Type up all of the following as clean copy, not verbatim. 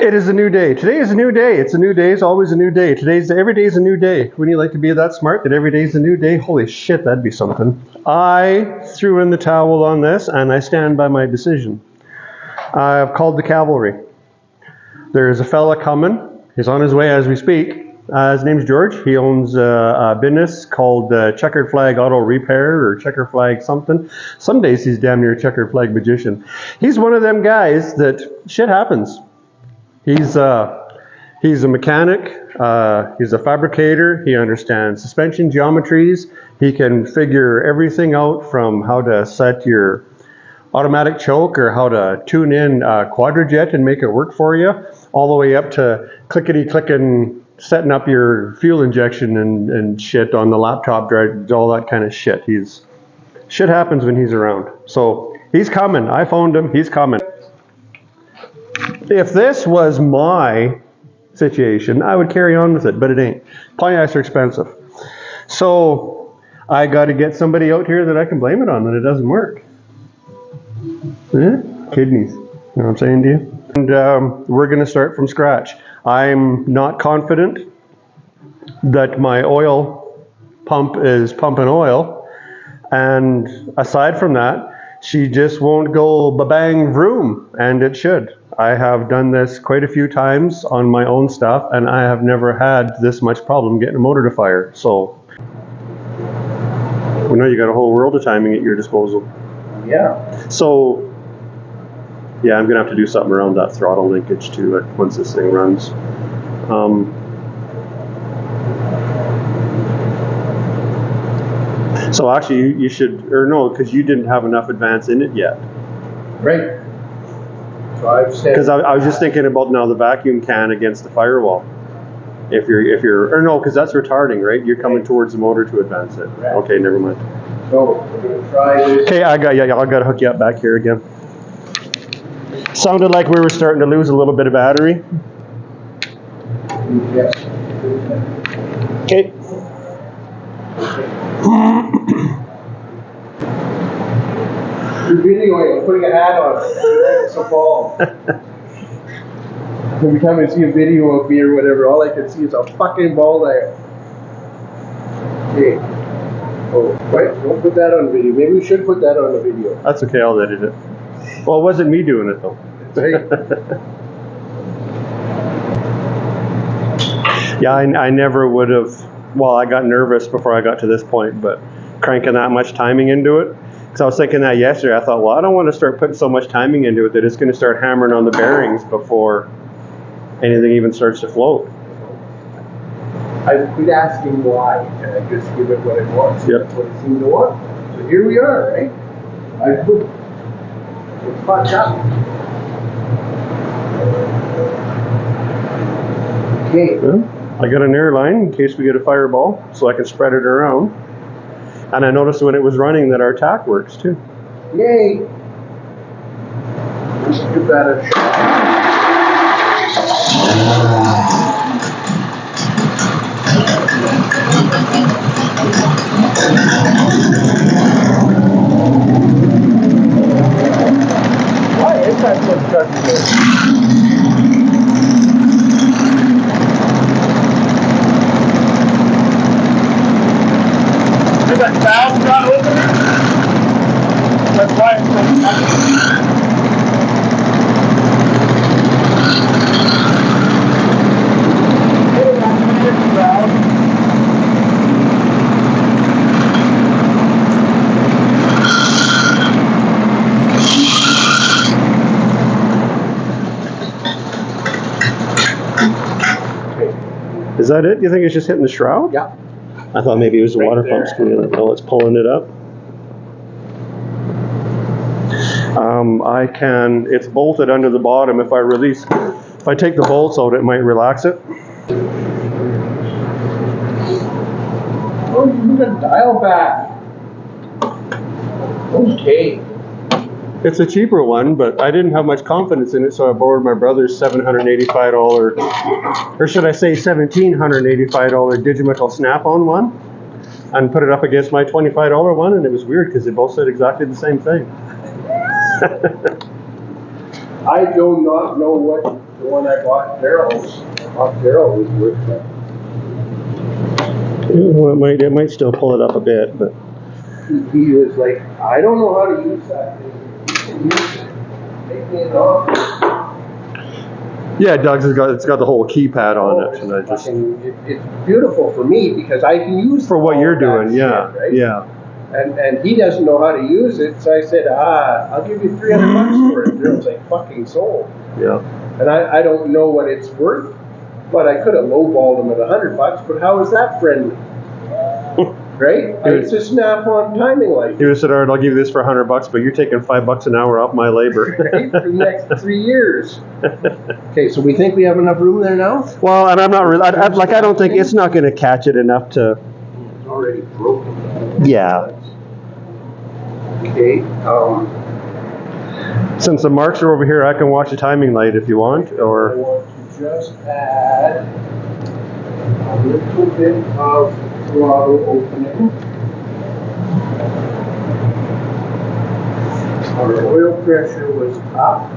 It is a new day. Today is a new day. It's a new day. It's always a new day. Every day is a new day. Wouldn't you like to be that smart that every day is a new day? Holy shit, that'd be something. I threw in the towel on this, and I stand by my decision. I've called the cavalry. There's a fella coming. He's on his way as we speak. His name's George. He owns a business called Checkered Flag Auto Repair or Checker Flag something. Some days he's damn near a Checkered Flag magician. He's one of them guys that shit happens. He's a mechanic. He's a fabricator. He understands suspension geometries. He can figure everything out from how to set your automatic choke or how to tune in quadrajet and make it work for you, all the way up to clickety-clicking, setting up your fuel injection and shit on the laptop drive, all that kind of shit. Shit happens when he's around. So he's coming. I phoned him. He's coming. If this was my situation, I would carry on with it, but it ain't. Pontiacs are expensive. So I got to get somebody out here that I can blame it on when it doesn't work. Yeah? Kidneys. You know what I'm saying to you? And we're going to start from scratch. I'm not confident that my oil pump is pumping oil. And aside from that, she just won't go ba-bang vroom, and it should. I have done this quite a few times on my own stuff, and I have never had this much problem getting a motor to fire. So, well, now you got a whole world of timing at your disposal. Yeah. So, yeah, I'm gonna have to do something around that throttle linkage too once this thing runs. So actually, you should, or no, because you didn't have enough advance in it yet. Right. Because I was just thinking about now the vacuum can against the firewall. If you're, or no, because that's retarding, right? You're coming towards the motor to advance it. Right. Okay, never mind. So we're gonna try this. Okay, I got to hook you up back here again. Sounded like we were starting to lose a little bit of battery. Yes. Okay. You're videoing, I'm putting a hat on. It's a ball. Every time I see a video of me or whatever, all I can see is a fucking ball there. Okay. Oh, wait, don't put that on video. Maybe we should put that on the video. That's okay, I'll edit it. Well, it wasn't me doing it though. Yeah, I never would have, well, I got nervous before I got to this point, but cranking that much timing into it. Because I was thinking that yesterday, I thought, well, I don't want to start putting so much timing into it that it's going to start hammering on the bearings before anything even starts to float. I've been asking why, and I just give it what it wants. Yep. That's what it seemed to want. So here we are, right? It's fucked up. Okay. Yeah, I got an airline in case we get a fireball, so I can spread it around. And I noticed when it was running that our tack works too. Yay! Let's give that a shot. Why is that so structured? Is that valve not opening? That's why it's so stuck. Is that it? You think it's just hitting the shroud? Yeah. I thought maybe it was the Right water there. pump squealing. Oh, it's pulling it up. It's bolted under the bottom. If I take the bolts out, it might relax it. Oh, you got a dial back. Okay. It's a cheaper one, but I didn't have much confidence in it, so I borrowed my brother's $785, or should I say $1,785 Digital Snap-on one, and put it up against my $25 one, and it was weird because they both said exactly the same thing. I do not know what the one I bought Daryl's off Daryl was worth. Well, it might still pull it up a bit, but He was like, I don't know how to use that thing. Take me off. yeah, Doug's it's got the whole keypad on it, and I just it's beautiful for me because I can use for what you're doing, yeah, shit, right? yeah. And he doesn't know how to use it, so I said, I'll give you $300 for it. Daryl's like, fucking sold. Yeah. And I don't know what it's worth, but I could have lowballed him at $100. But how is that friendly? Right? It's a snap-on timing light. He would have said, all right, I'll give you this for $100, but you're taking $5 an hour off my labor. Right? For the next 3 years. Okay, so we think we have enough room there now? Well, and I'm not really, I don't think it's not going to catch it enough to. It's already broken. Yeah. Okay. Since the marks are over here, I can watch the timing light if you want, I or. want to just add a little bit of throttle opening. Our oil pressure was up.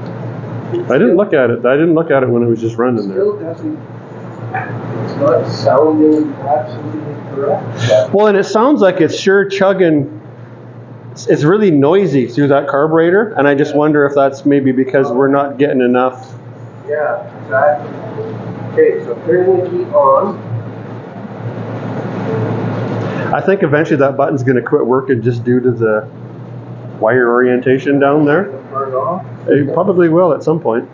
I didn't look at it. I didn't look at it when it was just running there. Still doesn't. It's not sounding absolutely correct. Well, and it sounds like it's sure chugging. It's really noisy through that carburetor, and I just wonder if that's maybe because we're not getting enough. Yeah, exactly. Okay, so turn the heat on. I think eventually that button's going to quit working just due to the wire orientation down there. Turn it off. It probably will at some point.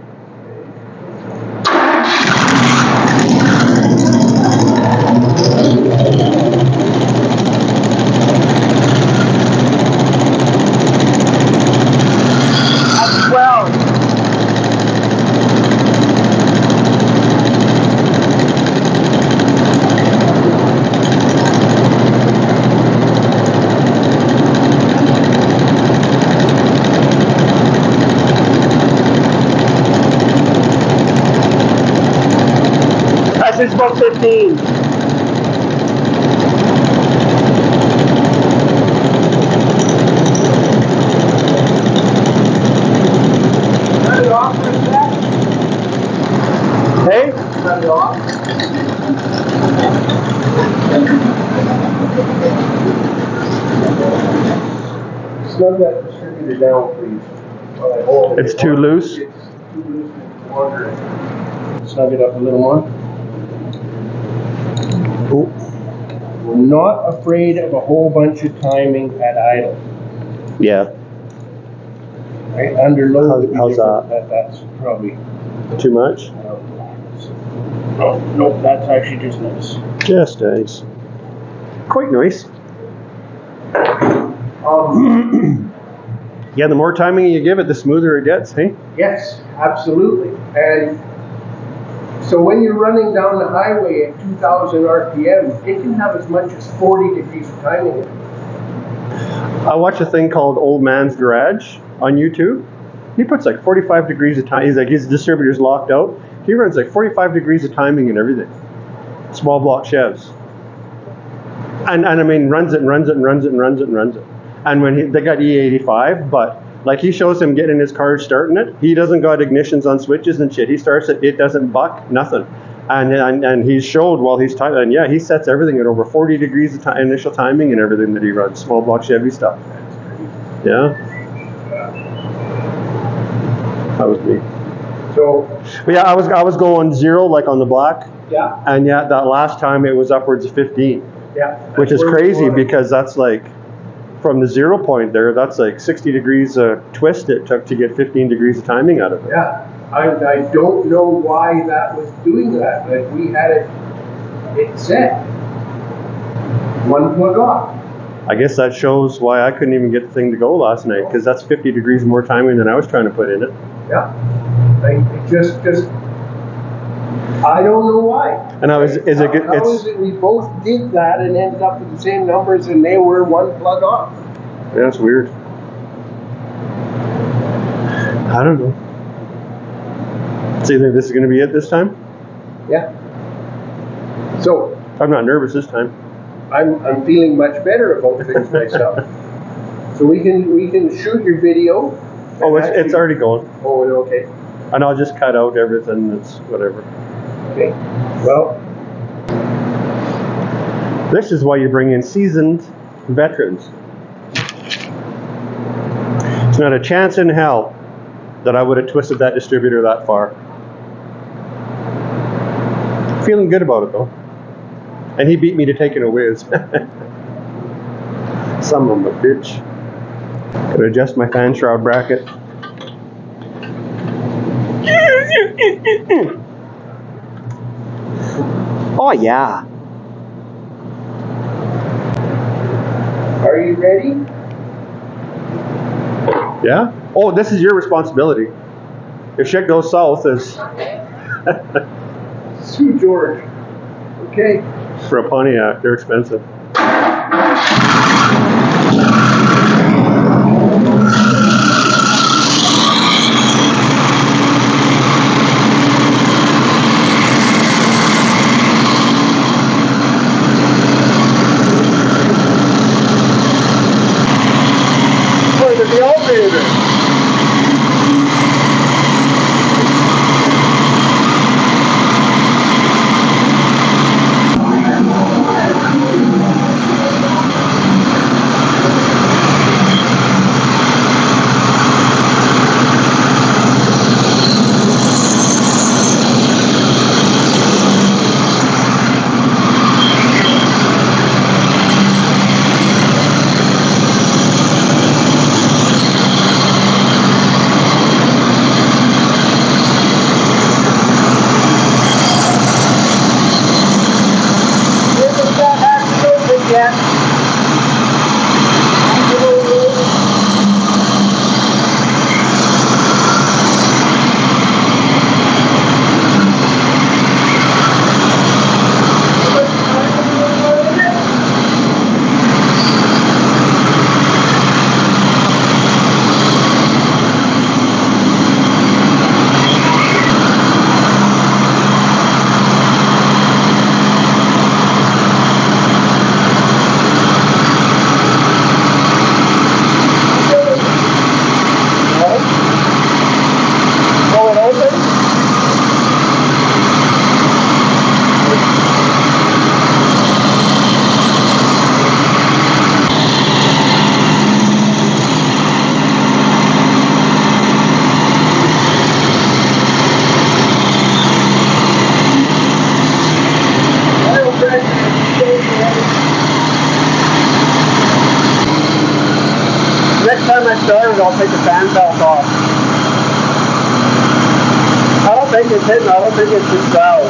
Well. That's just about 15. Turn it off for a sec. Hey? Turn it off. Snug that distributor down, please. While I hold it. It's too loose? It's too loose and it's wandering. Snug it up a little more. Ooh. We're not afraid of a whole bunch of timing at idle. Yeah. Right? Under load. would be How's different. that? That's probably. Too much? Oh, nope, that's actually just nice. Just nice. Quite nice. Yeah, the more timing you give it, the smoother it gets, hey? Yes, absolutely. And so when you're running down the highway at 2,000 RPM, it can have as much as 40 degrees of timing in it. I watch a thing called Old Man's Garage on YouTube. He puts like 45 degrees of time. He's like, his distributor's locked out. He runs like 45 degrees of timing and everything. Small block Chevs. And I mean, runs it. And when they got E85, but like he shows him getting in his car, starting it. He doesn't got ignitions on switches and shit. He starts it, it doesn't buck, nothing. And he showed while he's timing, and yeah, he sets everything at over 40 degrees of initial timing and everything that he runs. Small block Chevy stuff. Yeah. That was me. So, But yeah, I was going 0 like on the black, yeah, and yeah, that last time it was upwards of 15, yeah. which is That's where we crazy want it. because that's like from the 0 point there, that's like 60 degrees twist it took to get 15 degrees of timing out of it. Yeah, I don't know why that was doing that. Like we had it set. One plug off. I guess that shows why I couldn't even get the thing to go last night, because that's 50 degrees more timing than I was trying to put in it. Yeah. Like it just I don't know why. And I was, is it good? How is it we both did that and ended up with the same numbers and they were one plug off? Yeah, it's weird. I don't know. So you think this is going to be it this time? Yeah. So I'm not nervous this time. I'm feeling much better about things myself. So we can shoot your video. Oh, it's already going. Oh, okay. And I'll just cut out everything that's whatever. Okay. Well, This is why you bring in seasoned veterans. There's not a chance in hell that I would have twisted that distributor that far. Feeling good about it though. And he beat me to taking a whiz. Son of a bitch. Gotta adjust my fan shroud bracket. Oh yeah. are you ready? Yeah? Oh, this is your responsibility. If shit goes south, is Sue George. Okay. for a Pontiac, they're expensive. Look at the alternator. Next time I start it, I'll take the fan belt off. I don't think it's hitting, I don't think it's just valve.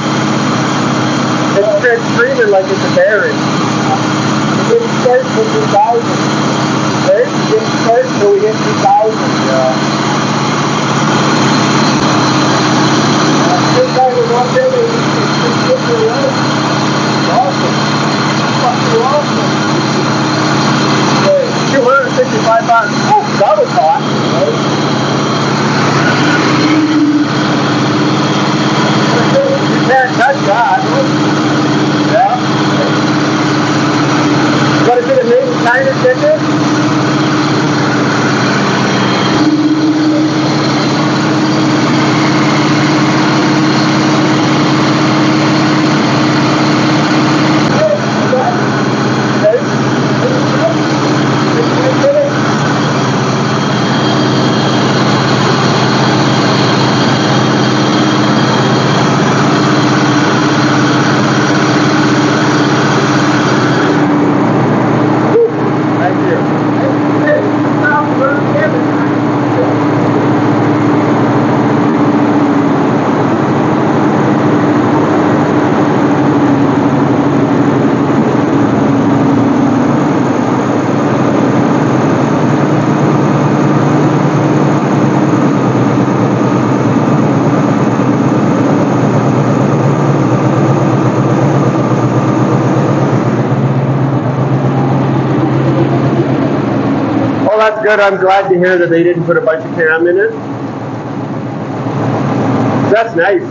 It's screaming like it's a bearing. It didn't start till 2000. Right? It didn't start till we hit 2000. Yeah. This guy was up there, it's just getting around. It's awesome. It's fucking awesome. 265 bucks. Oh, that was hot. Right? You can't touch that. Yeah. What is it, a main kind of ticket? Oh, that's good. I'm glad to hear that they didn't put a bunch of cam in it. That's nice.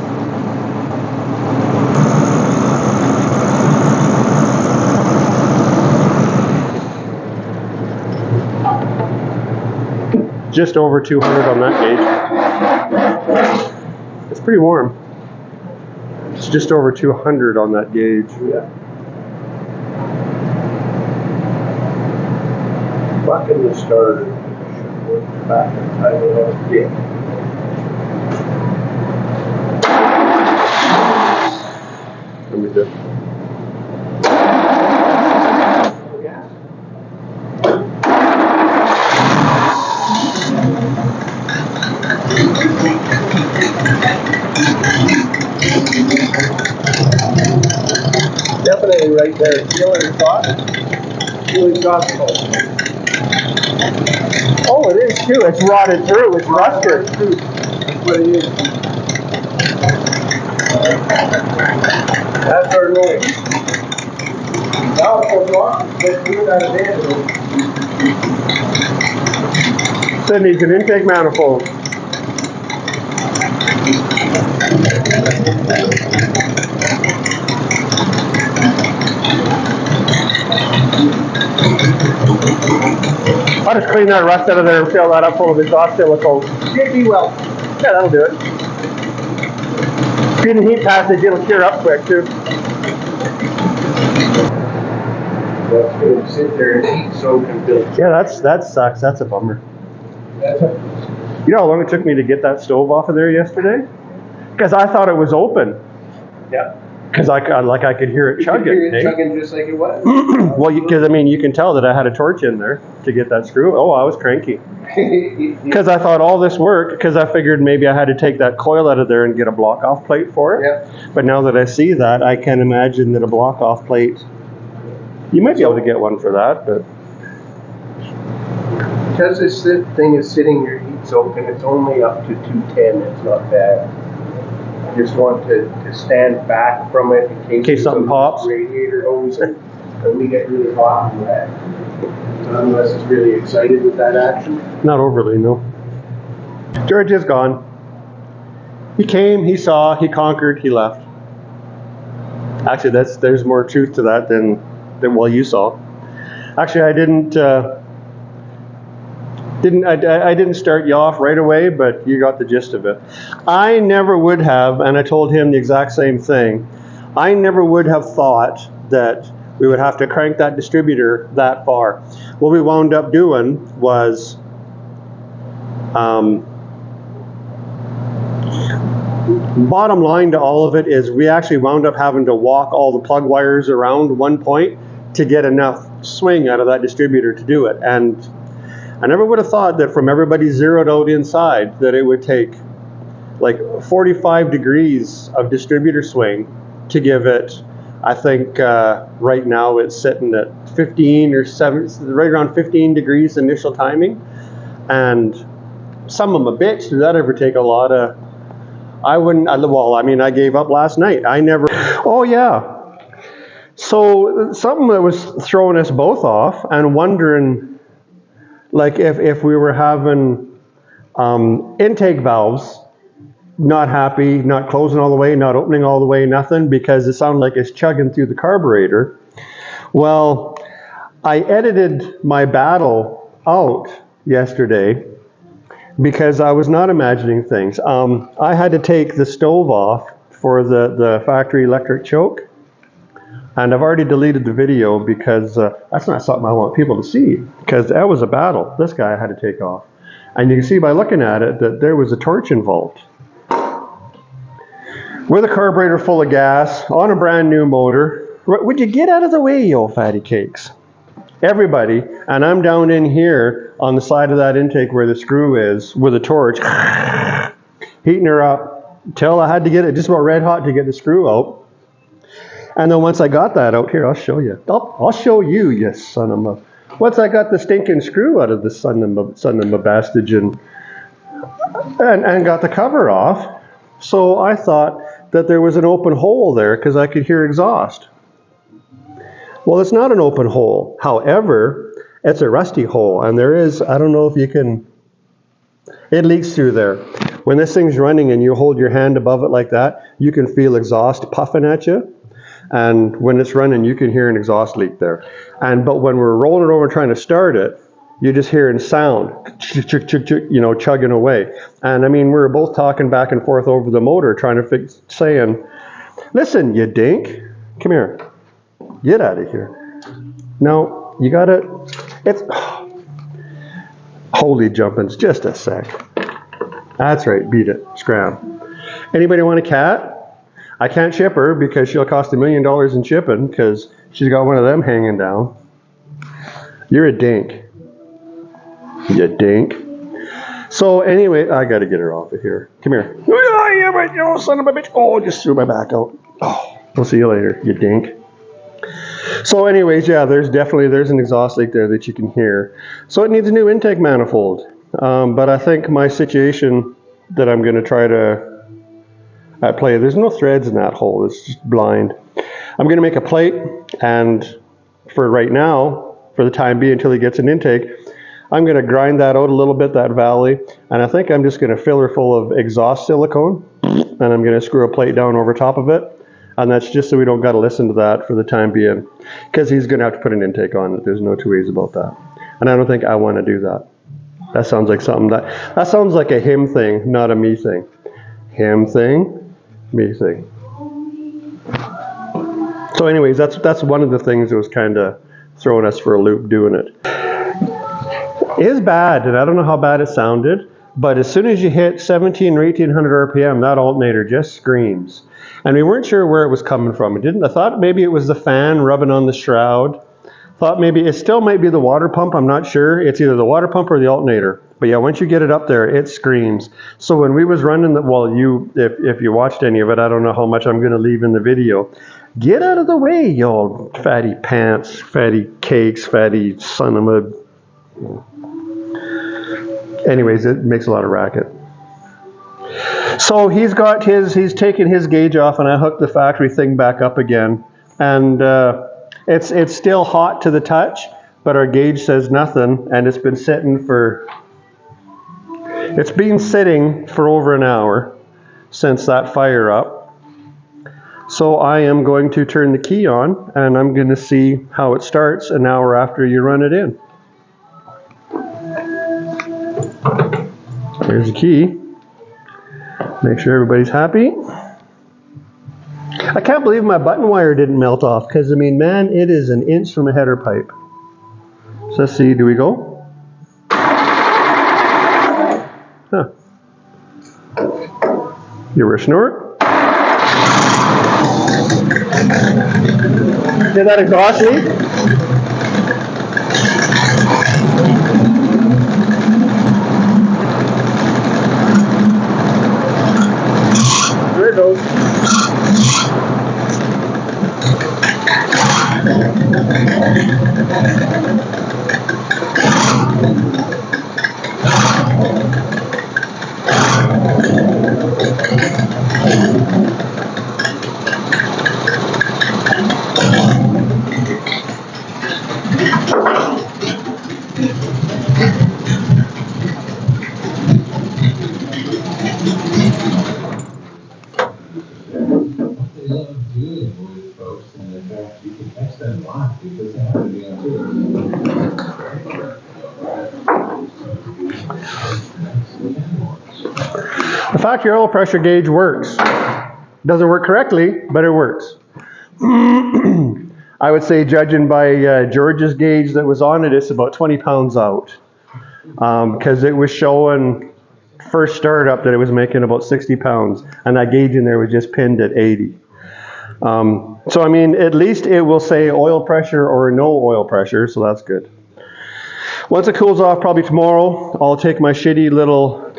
Just over 200 on that gauge. It's pretty warm. It's just over 200 on that gauge. Yeah. Bucking the starter should work back in time without a dip. Let me do. Definitely right there. Feeling hot. Feeling hot. Oh, it is too. It's rotted through. It's rusted. That's what it is. That's our noise. Now it's so hot. Let's do that again. That needs an intake manifold. I'll just clean that rust out of there and fill that up full of exhaust silicone. Should be well. Yeah, that'll do it. Feed the heat passage, it'll cure up quick too. That's going to sit there and heat soak and build. Yeah, that sucks. That's a bummer. You know how long it took me to get that stove off of there yesterday? Because I thought it was open. Yeah. Because I could hear it chugging. You could hear it chugging just like it was. Well, because I mean, you can tell that I had a torch in there to get that screw. Oh, I was cranky. Because I thought all this work, because I figured maybe I had to take that coil out of there and get a block-off plate for it. Yeah. But now that I see that, I can imagine that a block-off plate, you might be able to get one for that, but... Because this thing is sitting here heat soaking, it's only up to 210. It's not bad. I just want to stand back from it in case something pops. Radiator hose and we get really hot and wet. Unless it's really excited with that action. Not overly, no. George is gone. He came, he saw, he conquered, he left. Actually, there's more truth to that than well you saw. Actually, I didn't start you off right away, but you got the gist of it. I never would have, and I told him the exact same thing, I never would have thought that we would have to crank that distributor that far. What we wound up doing was bottom line to all of it is we actually wound up having to walk all the plug wires around one point to get enough swing out of that distributor to do it. And I never would have thought that from everybody zeroed out inside that it would take like 45 degrees of distributor swing to give it, I think right now it's sitting at 15 or 7, right around 15 degrees initial timing. And some of them a bitch, did that ever take a lot of, I gave up last night. Oh yeah. So something that was throwing us both off and wondering, like if we were having intake valves not happy, not closing all the way, not opening all the way, nothing, because it sounded like it's chugging through the carburetor. Well, I edited my battle out yesterday because I was not imagining things. I had to take the stove off for the factory electric choke. And I've already deleted the video because that's not something I want people to see, because that was a battle. This guy had to take off. And you can see by looking at it that there was a torch involved. With a carburetor full of gas, on a brand new motor. Would you get out of the way, you old fatty cakes? Everybody, and I'm down in here on the side of that intake where the screw is with a torch, heating her up till I had to get it just about red hot to get the screw out. And then once I got that out, here, I'll show you. I'll show you, you son of a... Once I got the stinking screw out of the son of a bastard and got the cover off, so I thought that there was an open hole there because I could hear exhaust. Well, it's not an open hole. However, it's a rusty hole, and there is, I don't know if you can, it leaks through there. When this thing's running and you hold your hand above it like that, you can feel exhaust puffing at you. And when it's running, you can hear an exhaust leak there. But when we're rolling it over and trying to start it, you're just hearing sound, you know, chugging away. And I mean, we were both talking back and forth over the motor, trying to saying, listen, you dink, come here, get out of here. No, you gotta, it's, holy jumpins, just a sec. That's right, beat it, scram. Anybody want a cat? I can't ship her because she'll cost $1 million in shipping because she's got one of them hanging down. You're a dink. You dink. So anyway, I gotta get her off of here. Come here. Oh, son of a bitch. Oh, just threw my back out. Oh, we'll see you later, you dink. So anyways, yeah, there's an exhaust leak there that you can hear. So it needs a new intake manifold. But I think my situation that I'm gonna try to play, there's no threads in that hole, it's just blind. I'm gonna make a plate, and for right now, for the time being until he gets an intake, I'm going to grind that out a little bit, that valley, and I think I'm just going to fill her full of exhaust silicone, and I'm going to screw a plate down over top of it, and that's just so we don't got to listen to that for the time being, because he's going to have to put an intake on it. There's no two ways about that, and I don't think I want to do that. That sounds like something that sounds like a him thing, not a me thing. Him thing, me thing. So anyways, that's one of the things that was kind of throwing us for a loop doing it. It is bad, and I don't know how bad it sounded, but as soon as you hit 17 or 1800 RPM, that alternator just screams. And we weren't sure where it was coming from. I thought maybe it was the fan rubbing on the shroud. Thought maybe it still might be the water pump, I'm not sure. It's either the water pump or the alternator. But yeah, once you get it up there, it screams. So when we was running if you watched any of it, I don't know how much I'm gonna leave in the video. Get out of the way, you old fatty pants, fatty cakes, fatty son of a... Anyways, it makes a lot of racket. So he's taken his gauge off, and I hooked the factory thing back up again. And it's still hot to the touch, but our gauge says nothing, and it's been sitting for over an hour since that fire up. So I am going to turn the key on, and I'm going to see how it starts an hour after you run it in. There's the key. Make sure everybody's happy. I can't believe my button wire didn't melt off, because I mean, man, it is an inch from a header pipe. So let's see, do we go? Huh. Give her a snort. Did that exhaust leak? There it goes. The factory oil pressure gauge works. Doesn't work correctly, but it works. I would say, judging by George's gauge that was on it, it's about 20 pounds out. Because it was showing first startup that it was making about 60 pounds, and that gauge in there was just pinned at 80. So I mean, at least it will say oil pressure or no oil pressure, so that's good. Once it cools off, probably tomorrow, I'll take my shitty little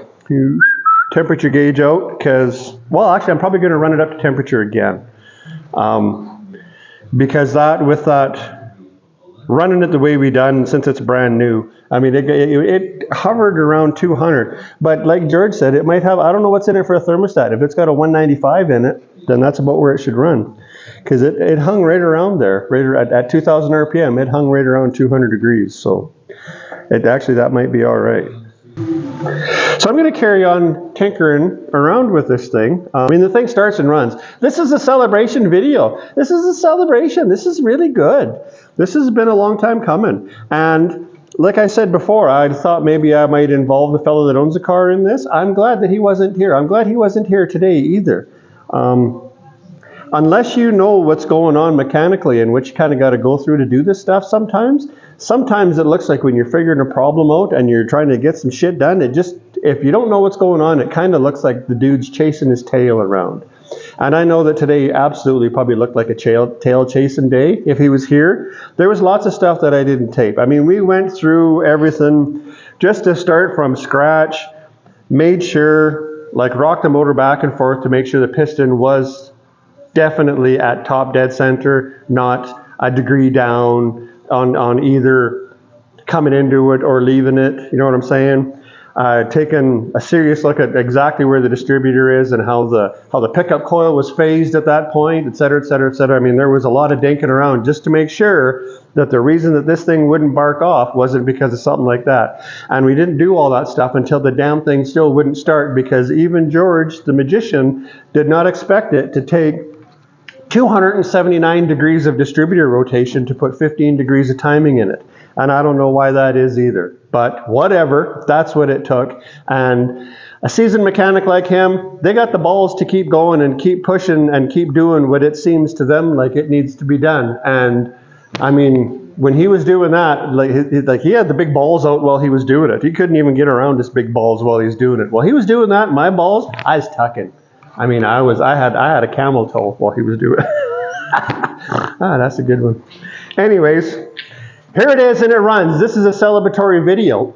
temperature gauge out, because, well, actually, I'm probably going to run it up to temperature again. Because with that, running it the way we done, since it's brand new, I mean, it hovered around 200. But like George said, it might have, I don't know what's in it for a thermostat. If it's got a 195 in it, then that's about where it should run. Because it hung right around there, right at 2,000 RPM, it hung right around 200 degrees. So that might be all right. So I'm going to carry on tinkering around with this thing. I mean, the thing starts and runs. This is a celebration video. This is a celebration. This is really good. This has been a long time coming. And like I said before, I thought maybe I might involve the fellow that owns the car in this. I'm glad that he wasn't here. I'm glad he wasn't here today either. Unless you know what's going on mechanically and what you kind of got to go through to do this stuff sometimes it looks like when you're figuring a problem out and you're trying to get some shit done, if you don't know what's going on, it kind of looks like the dude's chasing his tail around. And I know that today absolutely probably looked like a tail chasing day if he was here. There was lots of stuff that I didn't tape. I mean, we went through everything just to start from scratch, made sure, like rocked the motor back and forth to make sure the piston was definitely at top dead center, not a degree down on either coming into it or leaving it. You know what I'm saying? Taken a serious look at exactly where the distributor is and how the pickup coil was phased at that point, et cetera, et cetera, et cetera. I mean, there was a lot of dinking around just to make sure that the reason that this thing wouldn't bark off wasn't because of something like that. And we didn't do all that stuff until the damn thing still wouldn't start, because even George, the magician, did not expect it to take 279 degrees of distributor rotation to put 15 degrees of timing in it. And I don't know why that is either. But whatever, that's what it took. And a seasoned mechanic like him, they got the balls to keep going and keep pushing and keep doing what it seems to them like it needs to be done. And I mean, when he was doing that, like he had the big balls out while he was doing it. He couldn't even get around his big balls while he was doing it. While he was doing that, my balls, I was tucking. I mean, I had a camel toe while he was doing it. That's a good one. Anyways, here it is and it runs. This is a celebratory video.